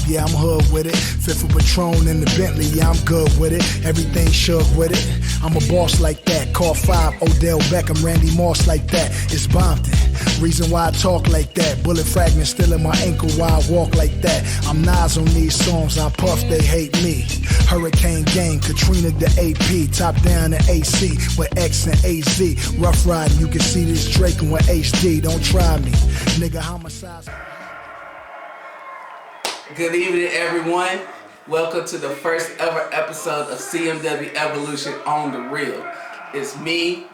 yeah, I'm hood with it. Fit for Patron in the Bentley, yeah, I'm good with it. Everything shook with it. I'm a boss like that. Call 5, Odell Beckham, Randy Moss like that. It's Bompton. Reason why I talk like that. Bullet fragments still in my ankle while I walk like that. I'm Nas on these songs, I puff, they hate me. Hurricane Gang, Katrina the AP. Top down the AC with X and AZ. Rough riding, you can see this Drake with HD. Don't try me, nigga, homicide. Good evening, everyone. Welcome to the first ever episode of CMW Evolution on the Real. It's me,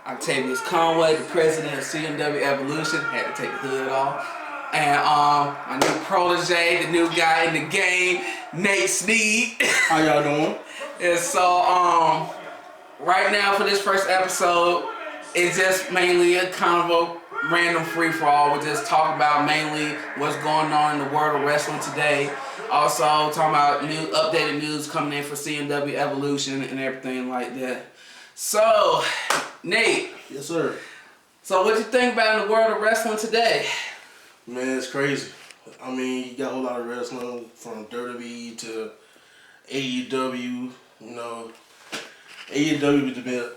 Octavius Conway, the president of CMW Evolution. Had to take the hood off. And my new protege, the new guy in the game, Nate Sneed. How y'all doing? And so, right now for this first episode, it's just mainly a kind of a random free-for-all. We'll just talk about mainly what's going on in the world of wrestling today. Also, talking about new updated news coming in for CMW Evolution and everything like that. So, Nate. Yes, sir. So, what you think about in the world of wrestling today? Man, it's crazy. I mean, you got a whole lot of wrestling from WWE to AEW. You know, AEW has been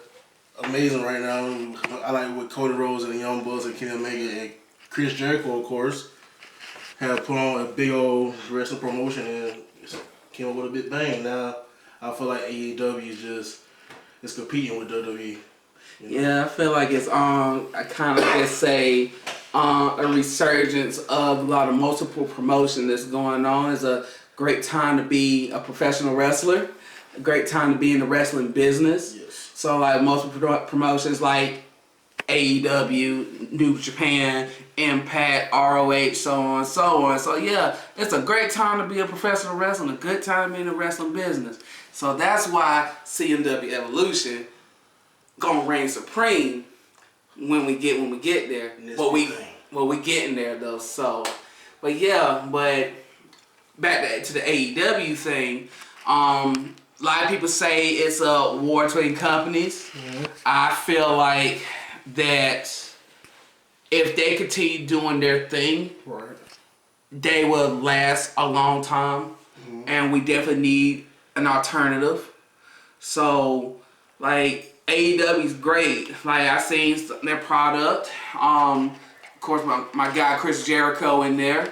amazing right now. I like what Cody Rhodes and the Young Bucks and Kenny Omega and Chris Jericho, of course, have put on a big old wrestling promotion and came up with a big bang. Now, I feel like AEW is competing with WWE. You know? Yeah, I feel like it's I kind of just say a resurgence of a lot of multiple promotion that's going on. It's a great time to be a professional wrestler, a great time to be in the wrestling business. Yes. So like multiple promotions like AEW, New Japan, Impact, ROH, so on and so on. So yeah, it's a great time to be a professional wrestler, a good time to be in the wrestling business. So that's why CMW Evolution gonna reign supreme when we get there. Well, we getting there though. So, but back to the AEW thing. A lot of people say it's a war between companies. Mm-hmm. I feel like that if they continue doing their thing, right, they will last a long time. Mm-hmm. And we definitely need an alternative. So, like, AEW is great. Like, I seen their product. Of course, my guy Chris Jericho in there.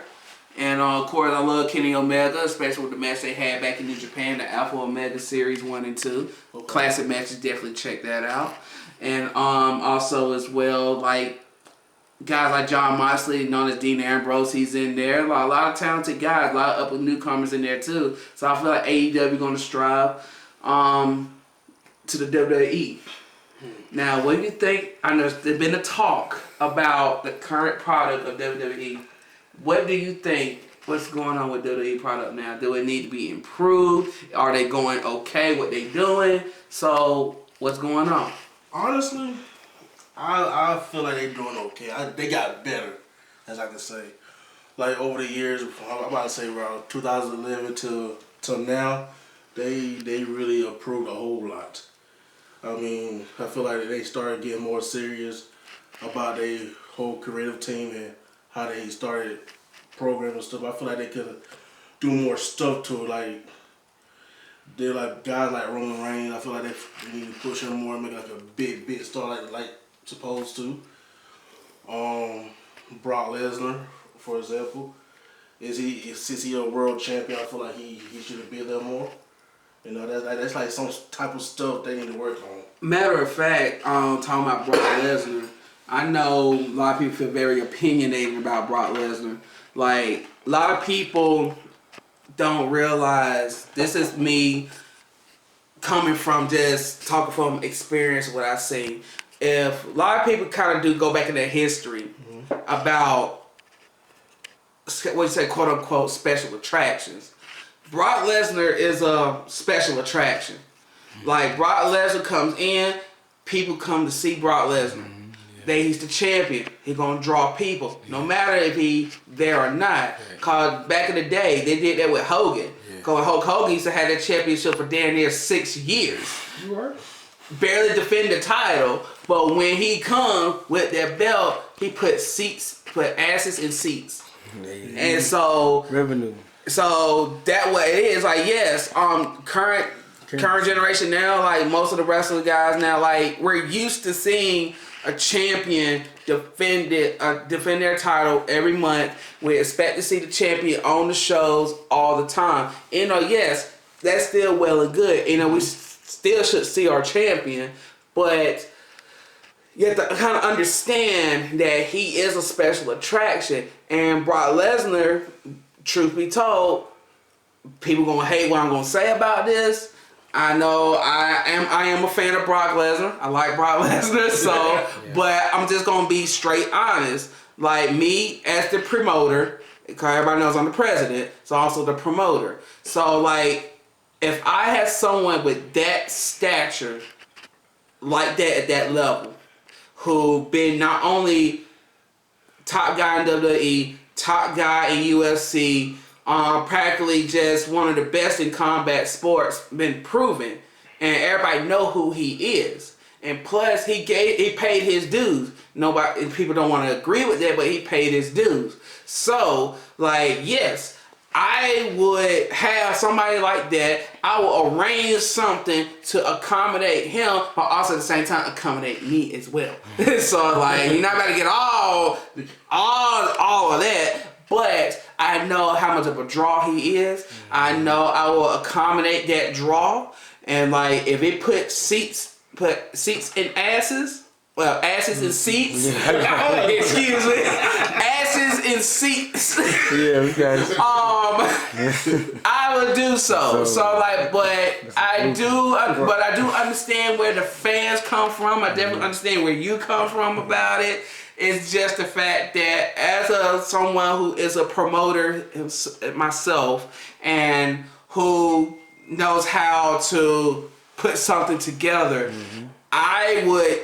And of course, I love Kenny Omega, especially with the match they had back in New Japan, the Alpha Omega Series 1 and 2. Okay. Classic matches, definitely check that out. And also as well, like guys like John Moxley, known as Dean Ambrose, he's in there. A lot of talented guys, a lot of upper newcomers in there too. So I feel like AEW going to strive to the WWE. Now, what do you think? I know there's been a talk about the current product of WWE. What do you think? What's going on with WWE product now? Do it need to be improved? Are they going okay? What they doing? So what's going on? Honestly, I feel like they're doing okay. They got better, as I can say. Like over the years, I'm about to say around 2011 till now, they really improved a whole lot. I mean, I feel like they started getting more serious about their whole creative team and how they started programming stuff. I feel like they could do more stuff to it. Like, they're like guys like Roman Reigns. I feel like they need to push him more and make like a big star like supposed to. Brock Lesnar, for example, since he a world champion, I feel like he should have been there more. You know, that's like some type of stuff they need to work on. Matter of fact, talking about Brock Lesnar, I know a lot of people feel very opinionated about Brock Lesnar. Like, a lot of people don't realize, this is me coming from just talking from experience, what I've seen. If a lot of people kind of do go back in their history about, what you say, quote unquote, special attractions. Brock Lesnar is a special attraction. Like, Brock Lesnar comes in, people come to see Brock Lesnar. He's the champion. He's gonna draw people, no matter if he there or not. Cause back in the day, they did that with Hogan. Cause Hulk Hogan used to have that championship for damn near 6 years. Barely defend the title, but when he come with that belt, he put asses in seats. And so revenue. So that way it is like yes, current generation now, like most of the wrestling guys now, like we're used to seeing a champion defend their title every month. We expect to see the champion on the shows all the time. You know, yes, that's still well and good. You know, we still should see our champion, but you have to kind of understand that he is a special attraction. And Brock Lesnar, truth be told, people gonna hate what I'm gonna say about this. I know I am a fan of Brock Lesnar. I like Brock Lesnar, so but I'm just gonna be straight honest. Like me as the promoter, because everybody knows I'm the president, so also the promoter. So like if I had someone with that stature, like that at that level, who been not only top guy in WWE, top guy in UFC, practically just one of the best in combat sports, been proven, and everybody know who he is. And plus, he paid his dues. People don't want to agree with that, but he paid his dues. So, like, yes, I would have somebody like that. I will arrange something to accommodate him, but also at the same time accommodate me as well. So, like, you're not about to get all of that. But I know how much of a draw he is. I know I will accommodate that draw. And like if it put seats in asses, well, asses in seats. Excuse me, asses in seats. Yeah, we got it. I would do so. So like, but I do understand where the fans come from. I definitely understand where you come from about it. It's just the fact that as someone who is a promoter myself and who knows how to put something together, I would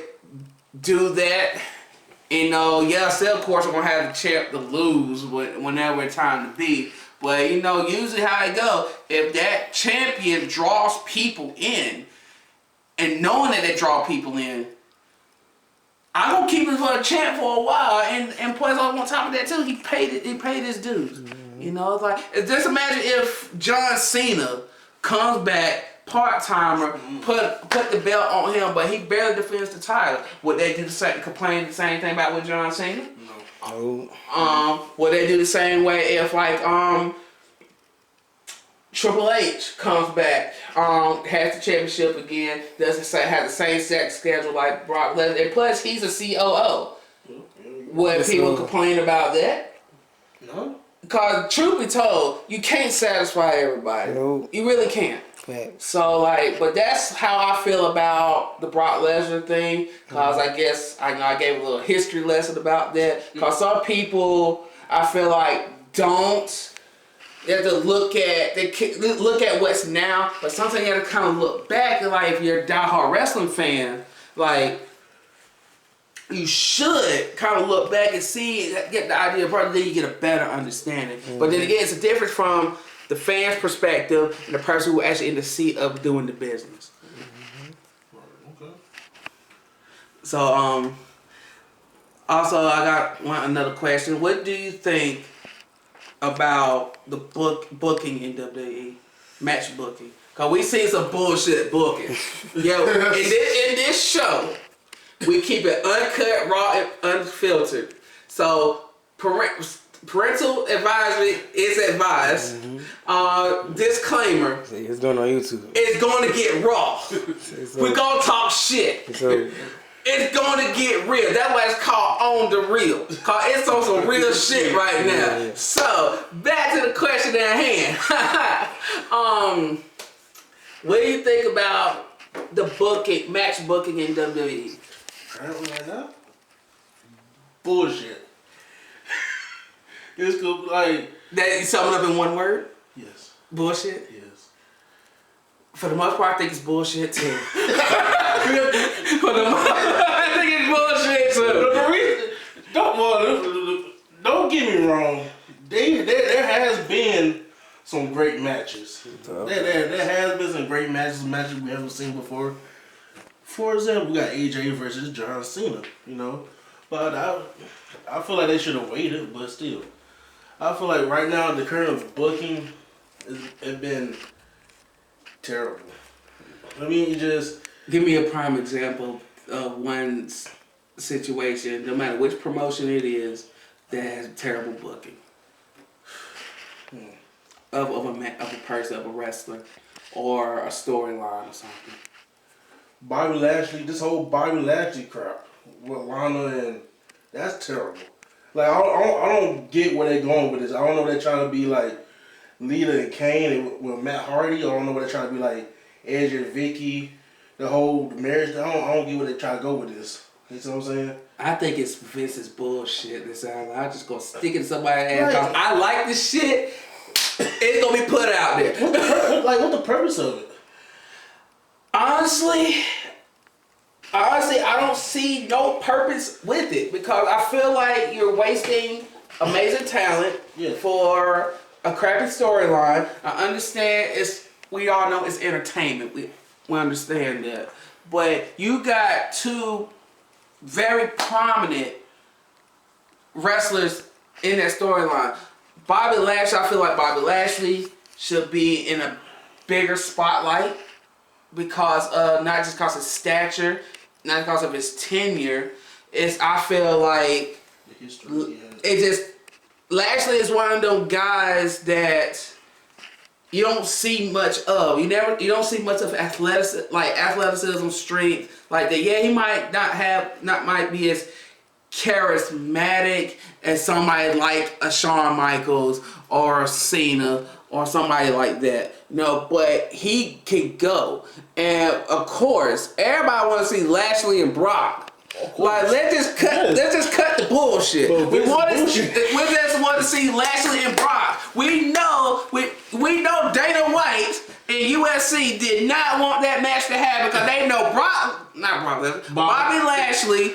do that. You know, yes, of course I'm gonna have the champ to lose whenever it's time to be. But you know, usually how it go, if that champion draws people in, and knowing that they draw people in, I'm gonna keep him for a champ for a while, and plus on top of that too, he paid his dues. You know, it's like just imagine if John Cena comes back part-timer, put the belt on him, but he barely defends the title. Would they do complain the same thing about with John Cena? No. Would they do the same way if like Triple H comes back, has the championship again, has the same set schedule like Brock Lesnar, and plus he's a COO. Would people complain about that? No. Because truth be told, you can't satisfy everybody. Nope. You really can't. Right. So like, but that's how I feel about the Brock Lesnar thing. Because I guess I gave a little history lesson about that. Because some people I feel like don't. You have to look at what's now, but sometimes you have to kind of look back. And like, if you're a diehard wrestling fan, like you should kind of look back and get the idea. Probably then you get a better understanding. But then again, it's a difference from the fan's perspective and the person who actually in the seat of doing the business. Okay. So also I got another question. What do you think about the booking in WWE, match booking? Cause we seen some bullshit booking. Yo, in this show, we keep it uncut, raw, and unfiltered. So parental advisory is advised. Disclaimer. It's going on YouTube. It's going to get raw. We're gonna talk shit. It's gonna get real. That's why it's called On the Real. Cause it's on some real shit right now. Yeah. So back to the question at hand. What do you think about the match booking in WWE? Right now? Bullshit. It's cool, like that. You sum it up in one word? Yes. Bullshit. Yes. For the most part, I think it's bullshit too. I think it's bullshit too. Don't get me wrong. There has been some great matches. There has been some great matches we haven't seen before. For example, we got AJ versus John Cena. You know, but I feel like they should have waited. But still, I feel like right now the current booking has been terrible. I mean, you just Give me a prime example of one situation, no matter which promotion it is, that has terrible booking of a person, of a wrestler, or a storyline or something. Bobby Lashley, this whole Bobby Lashley crap with Lana, and that's terrible. Like I don't get where they're going with this. I don't know if they're trying to be like Lita and Kane with Matt Hardy. I don't know where they're trying to be like Edge and Vicky. The whole marriage. I don't get where they're trying to go with this. You know what I'm saying? I think it's Vince's bullshit. This sounds like I'm just gonna stick it in somebody's ass. Right. I like this shit. It's gonna be put out there. What's the purpose of it? Honestly, I don't see no purpose with it because I feel like you're wasting amazing talent for a crappy storyline. I understand we all know it's entertainment. We understand that. But you got two very prominent wrestlers in that storyline. Bobby Lashley, I feel like Bobby Lashley should be in a bigger spotlight because not just because of stature, not because of his tenure. I feel like the history, Lashley is one of those guys that you don't see much of. You don't see much of athleticism, strength, like that. Yeah, he might be as charismatic as somebody like a Shawn Michaels or a Cena or somebody like that. But he can go. And of course, everybody wants to see Lashley and Brock. Like, let's just cut the bullshit. We just want to see Lashley and Brock. We know Dana White and USC did not want that match to happen because they know Bobby Lashley,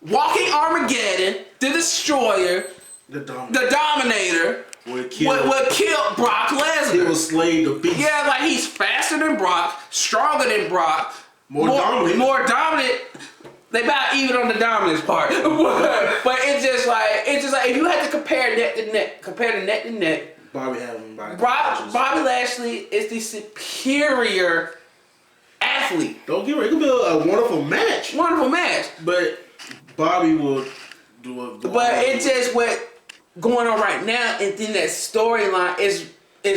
Walking Armageddon, the Destroyer, the Dominator, would kill Brock Lesnar. He was slayed the beast. Yeah, like he's faster than Brock, stronger than Brock, more dominant. They about even on the dominance part, but it's just like if you had to compare neck to neck, Bobby Lashley is the superior athlete. Don't get it. It could be a wonderful match. But Bobby will do it. But it's just what going on right now, and then that storyline is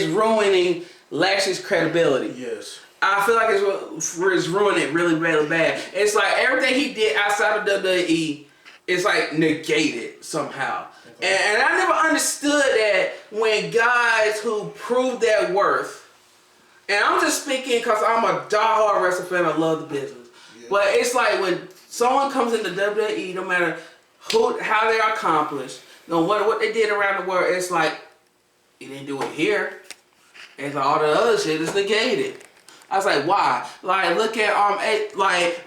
ruining Lashley's credibility. Yes. I feel like it's ruining it really, really bad. It's like everything he did outside of WWE is like negated somehow. Okay. And I never understood that when guys who prove their worth, and I'm just speaking because I'm a diehard wrestling fan, I love the business. Yeah. But it's like when someone comes into WWE, no matter how they are accomplished, no matter what they did around the world, it's like, you didn't do it here. It's like all the other shit is negated. I was like, why? Like, look at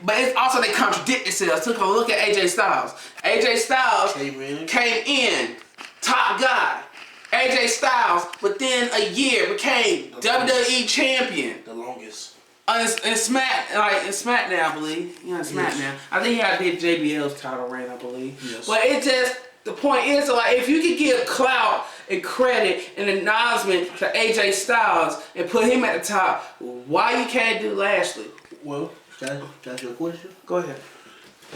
but it's also they contradict themselves. Took a look at AJ Styles. AJ Styles came in, top guy. AJ Styles, within a year, became WWE champion. The longest. In SmackDown, I believe. Yeah, SmackDown. Yes. I think he had to get JBL's title reign, I believe. Yes. But the point is, like, if you could give clout and credit and acknowledgement to AJ Styles and put him at the top, why you can't do Lashley? Well, can I ask you a question? Go ahead.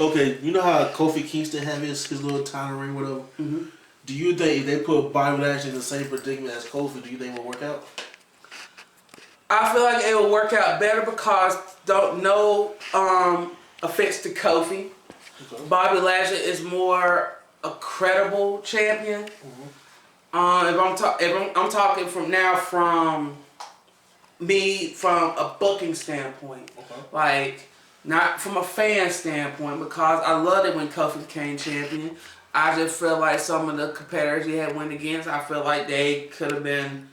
Okay, you know how Kofi Kingston have his little title ring, whatever? Mm-hmm. Do you think if they put Bobby Lashley in the same predicament as Kofi, do you think it will work out? I feel like it will work out better because no offense to Kofi. Okay. Bobby Lashley is more a credible champion. Mm-hmm. If I'm talking from a booking standpoint, okay. Like not from a fan standpoint, because I loved it when Kofi became champion. I just feel like some of the competitors he had went against, I feel like they could have been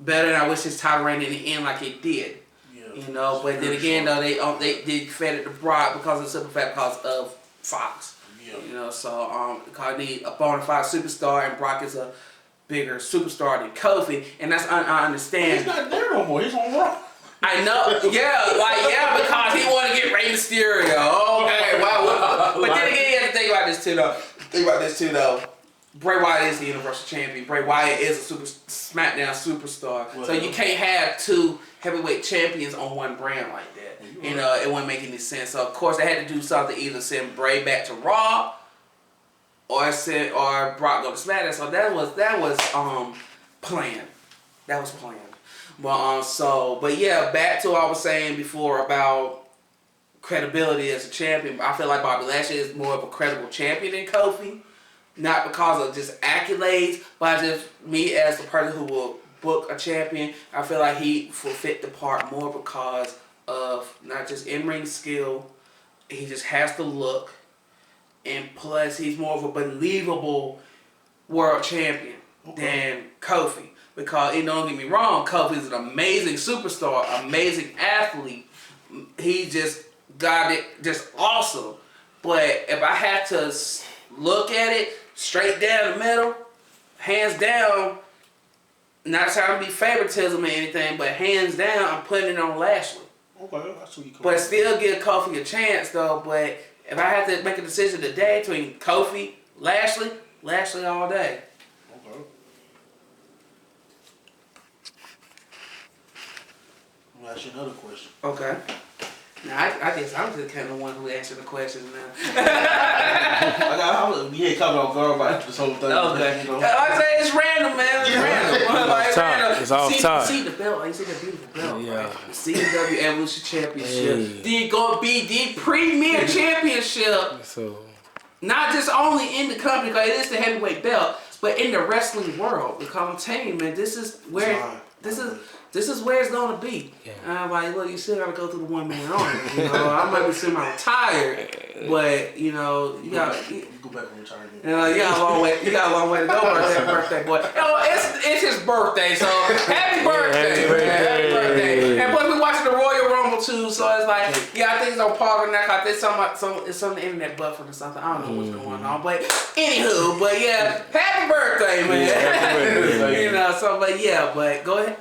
better. And I wish his title reign in the end like it did. Yeah, but then again, though, they fed it to Brock because of the simple fact because of Fox. Yeah. So because they need a bona fide superstar, and Brock is a bigger superstar than Kofi, and that's I understand. He's not there no more. He's on Raw. I know. Because he wanted to get Rey Mysterio. Okay, wow. But then again, you have to think about this too, though. Bray Wyatt is the Universal Champion. Bray Wyatt is a SmackDown superstar. Well, so you can't have two heavyweight champions on one brand like that. It wouldn't make any sense. So of course they had to do something, either send Bray back to Raw or Brock go to SmackDown. So that was planned. That was planned. But yeah, back to what I was saying before about credibility as a champion. I feel like Bobby Lashley is more of a credible champion than Kofi. Not because of just accolades, but just me as the person who will book a champion. I feel like he will fit the part more because of not just in-ring skill. He just has the look. And plus, he's more of a believable world champion than Kofi. Because, don't get me wrong, Kofi is an amazing superstar, amazing athlete. He just got it just awesome. But if I had to look at it straight down the middle, hands down, not trying to be favoritism or anything, but hands down, I'm putting it on Lashley. Okay, that's what you call But still give Kofi a chance, though. But if I had to make a decision today between Kofi, Lashley all day. Okay. I'm gonna ask you another question. Okay. Now, I guess I'm just kind of the one who answered the questions now. We ain't coming on guard about this whole thing. Okay. You know? I say it's random, man. It's random. It's off top. See the belt. You see that beautiful belt, Yeah. right? The CMW Evolution Championship. Hey. The gonna be the premier championship. So Not just only in the company, because it is the heavyweight belt, but in the wrestling world. Because I'm telling you, man, this is where it's gonna be. Yeah. And I'm like, look, you still gotta go through the 1 man army. I might be semi-retired, but you got. Go back and retire again. You got a long way. You got a long way to go, birthday boy. It's his birthday, so happy birthday, man! Happy birthday! And plus, we watching the Royal Rumble too, so it's like, I think it's on pause now. I think it's on the internet buffering or something. I don't know what's going on, but anywho, but yeah, happy birthday, man! Happy birthday. But go ahead.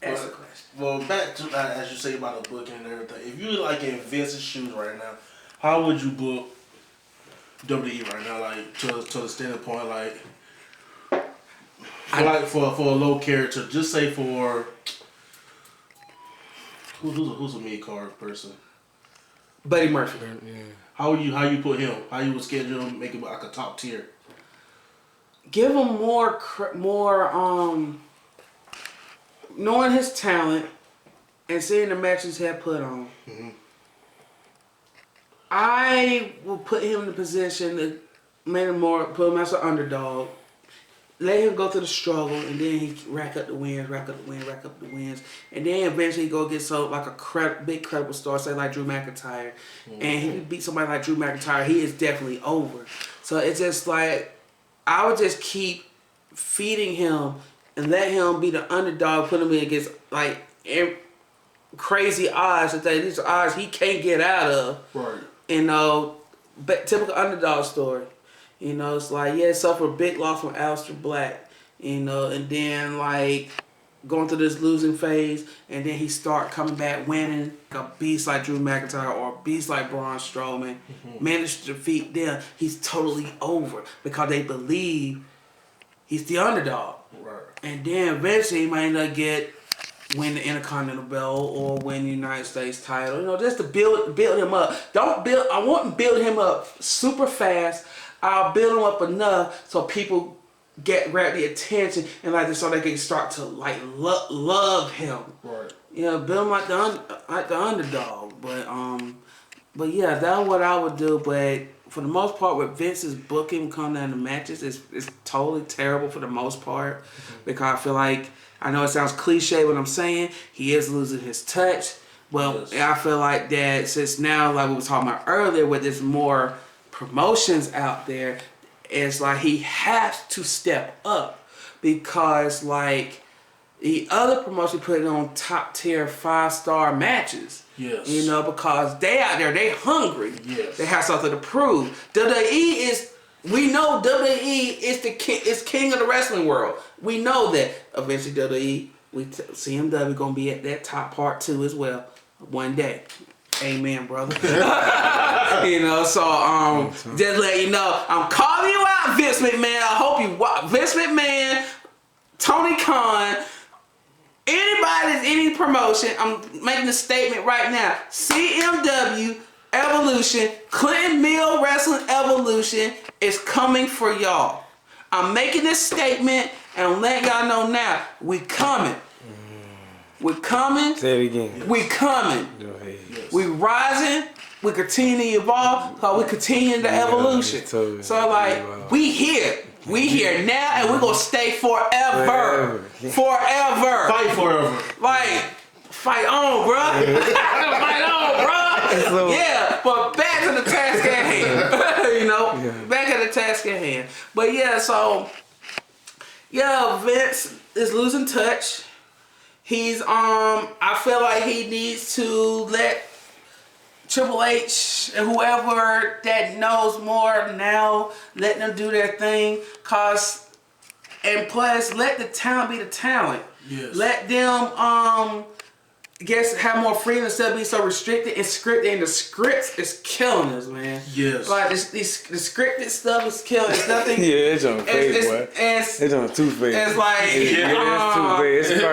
Ask the question. Well, back to as you say about the booking and everything. If you like in Vince's shoes right now, how would you book WWE right now? Like to the standing point, for a low character. Just say for who's a mid card person. Buddy Murphy. yeah. How you put him? How you would schedule him? Make him like a top tier. Give him more knowing his talent and seeing the matches he had put on. Mm-hmm. I will put him in the position to put him as an underdog. Let him go through the struggle, and then he rack up the wins, and then eventually go get like a big credible star, say like Drew McIntyre, and he beat somebody like Drew McIntyre. He is definitely over. So it's just like I would just keep feeding him and let him be the underdog, put him in against like crazy odds that these are odds he can't get out of. Right. But typical underdog story. It's like, suffered a big loss from Aleister Black, and then like going through this losing phase, and then he start coming back winning, like a beast like Drew McIntyre or a beast like Braun Strowman, managed to defeat them. He's totally over because they believe he's the underdog. Right. And then eventually he might end up win the Intercontinental belt or win the United States title. Just to build him up. I won't build him up super fast. I'll build him up enough so people grab the attention and so they can start to love him. Right. Build him like the underdog. But yeah, that's what I would do. But for the most part, with Vince's booking come down to matches, it's totally terrible for the most part, because I feel like, I know it sounds cliche what I'm saying, he is losing his touch. Well, yes. I feel like that since now, like we were talking about earlier, with there's more promotions out there, it's like he has to step up, because like the other promotion put it on top tier 5-star matches. Yes. Because they out there, they hungry. Yes. They have something to prove. We know WWE is king of the wrestling world. We know that. Eventually WWE, CMW gonna be at that top part too as well one day. Amen, brother. You know, so just let you know, I'm calling you out, Vince McMahon. I hope you watch Vince McMahon, Tony Khan, anybody that's any promotion. I'm making a statement right now. CMW Evolution, Clinton Mill Wrestling Evolution is coming for y'all. I'm making this statement and I'm letting y'all know now. We coming. We coming. Say it again. We coming. Go ahead. Yes. We rising. We continue to evolve because we continue the evolution. Totally. So like we here. We here now and we're gonna stay forever. Forever. Fight forever. Like, fight on, bruh. Fight on, bruh. So, Yeah, but back to the task at hand. You know, back at the task at hand. But yeah, so yeah, Vince is losing touch. He's I feel like he needs to let Triple H and whoever that knows more now, let them do their thing. And plus, let the talent be the talent. Yes. Let them have more freedom instead of being so restricted and scripted. And the scripts is killing us, man. Yes. Like the scripted stuff is killing. It's nothing. yeah, it's on fake, boy. It's on too fake. It's like it's too fake. It's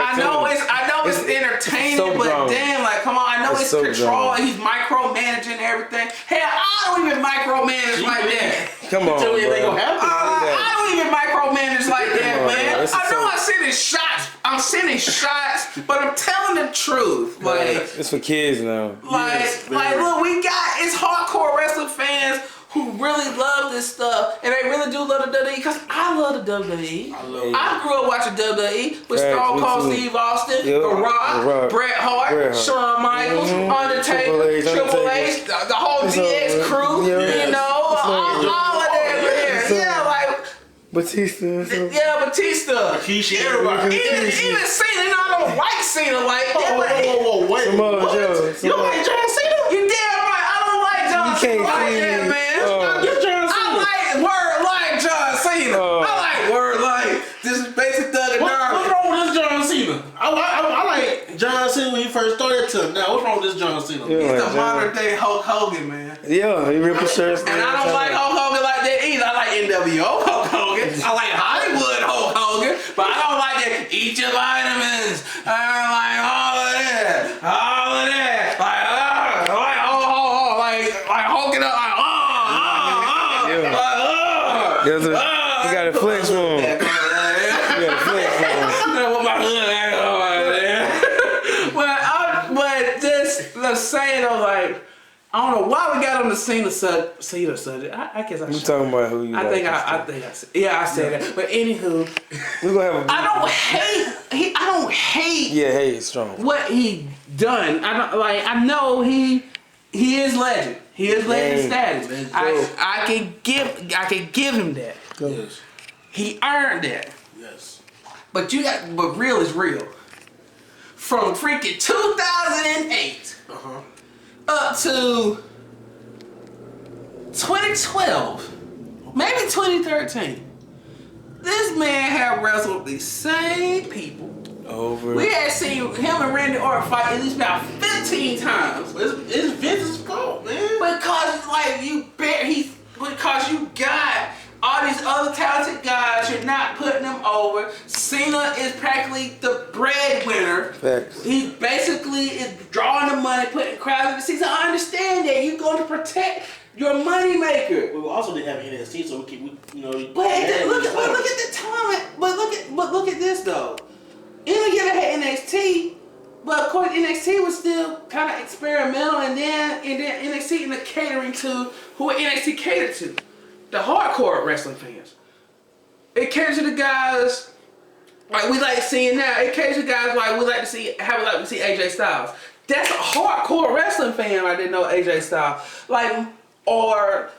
I know it's entertaining, so but drama. damn, like come on, I know it's so control. drama. And he's micromanaging everything. Hell, I don't even micromanage like that. Come on, Tell me they bro. gonna happen. I don't even micromanage like that, on, man. bro. This is I know so- I'm sending shots. I'm sending shots, but I'm telling the truth. Like, It's for kids now. Yes, like, very. look, it's hardcore wrestling fans who really love this stuff, and they really do love the WWE, because I love the WWE. I grew up watching WWE with Facts, Stone me Cold too. Steve Austin, Yep. The Rock, The Rock. Bret Hart, Shawn Michaels, Undertaker, Triple H, the whole It's DX all- crew, yeah. you know, all of that, man. Yeah, like, Batista. Batista. Keisha, everybody. Even Cena, I don't like Cena like that, but Whoa, wait. Samoa What? Joe. You don't like John Cena? you damn right, I don't like John You Cena can't like see that, me. man. You're John I Cena. like word like John Cena. Oh. I like word like this is basic thug and What's dark. wrong with this John Cena? I like John Cena when he first started to now. What's wrong with this John Cena? Yeah. He's like the John. modern day Hulk Hogan, man. Yeah, he ripped his shirt. And I don't like Hulk Hogan like that either. I like NWO Hulk Hogan. I like Hollywood Hulk Hogan, but I don't like that. Eat your vitamins. I like all of that. Like Hulking up. You got a flex for him. You got a flex for him. But just let's say though, like I don't know why we got on the Cena subject. I guess I We should. talking about who you like. I said that. But anywho, We gonna have a. I don't hate Yeah, hey, it's strong. what he done. I know he is legend. He is legend status. I can give him that. Yes. He earned that. Yes. But real is real. From freaking 2008 up to 2012, maybe 2013, this man had wrestled the same people. Over. We had seen him and Randy Orton fight at least about 15 times. It's Vince's fault, man. Because you got all these other talented guys, you're not putting them over. Cena is practically the breadwinner. Facts. He basically is drawing the money, putting crowds in the seats. I understand that you're going to protect your money maker. We also didn't have NXT, so we But look at the talent. But look at this though. Even if they had NXT, but of course NXT was still kind of experimental, and then NXT ended up catering to who NXT catered to, the hardcore wrestling fans. It caters to the guys like we like seeing now. It caters to guys like we like to see AJ Styles. That's a hardcore wrestling fan. I didn't know AJ Styles or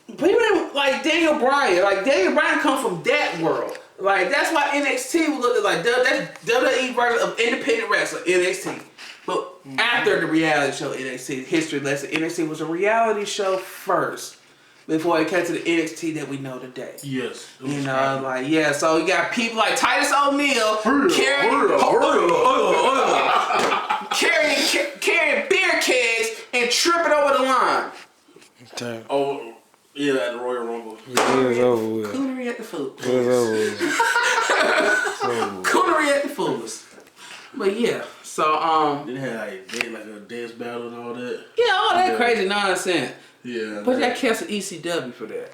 people like Daniel Bryan. Like Daniel Bryan come from that world. Like that's why NXT was looking like that's WWE version of independent wrestling, NXT. But after the reality show NXT, history lesson, NXT was a reality show first before it came to the NXT that we know today. Yes. You know, so you got people like Titus O'Neil carrying beer kegs and tripping over the line. Time. Oh, yeah, at the Royal Rumble. Yeah, it was over with. Coonery at the foot. It was over with. It's over with. Coonery at the fullest. But yeah, so They had like a dance battle and all that. yeah, all that Yeah. crazy nonsense. Yeah. But that canceled ECW for that.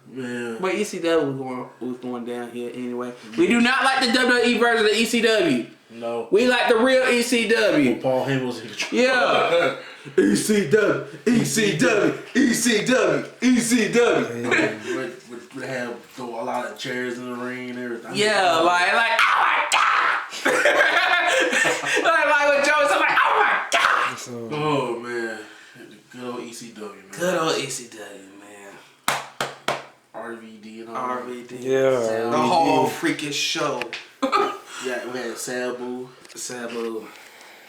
Man. But ECW was going down here anyway. We do not like the WWE version of ECW. No. We like the real ECW. Paul Heyman was in the Yeah. ECW, ECW, ECW, ECW. We have a lot of chairs in the ring and everything. Yeah, like, oh my God. like when Joe was like, oh my God. It's over. Oh man, good old ECW, man. Good old ECW, man. RVD and all. RVD. Yeah. The whole freaking show. Yeah, we had Sabu. Sabu.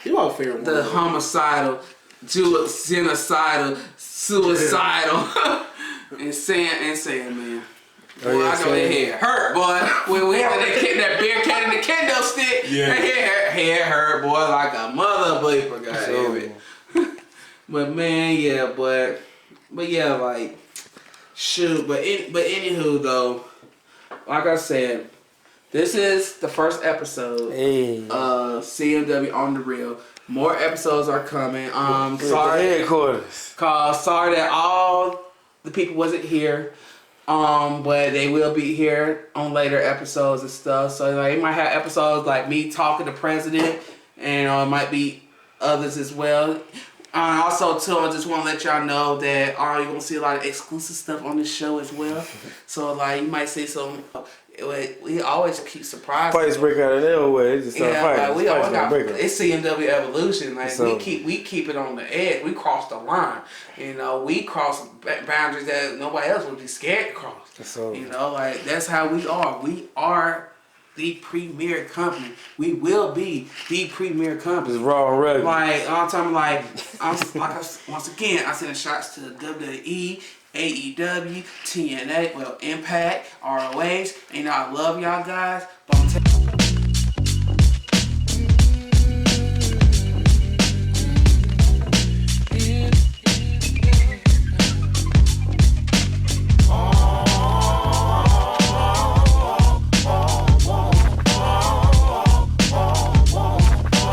He was my favorite one. The homicidal, genocidal, suicidal, insane, man. Boy, Oh, yeah, I know that head hurt, boy. When we had that beer can and the kendo stick, Yeah. that head hurt, boy, like a mother bleeper, goddamn it. But man, yeah, but yeah, like, shoot, but anywho though, like I said, this is the first episode Hey. of CMW on the Real. More episodes are coming. We're at the Sorry, headquarters. sorry that all the people wasn't here. But they will be here on later episodes and stuff. So like, you might have episodes like me talking to president, and it might be others as well. Also, too, I just want to let y'all know that you're gonna see a lot of exclusive stuff on this show as well. So like, you might see some. We always keep surprising. Fights break out of nowhere. They just start Yeah, fighting. like we always Fights got break out. it's CMW Evolution. Like So- we keep it on the edge. We cross the line. You know, we cross boundaries that nobody else would be scared to cross. So- You know, like that's how we are. We are the premier company. We will be the premier company. It's raw and rugged. Like I'm talking once again, I send shots to WWE, AEW, TNA, well Impact, ROH. And I love y'all guys, but I'm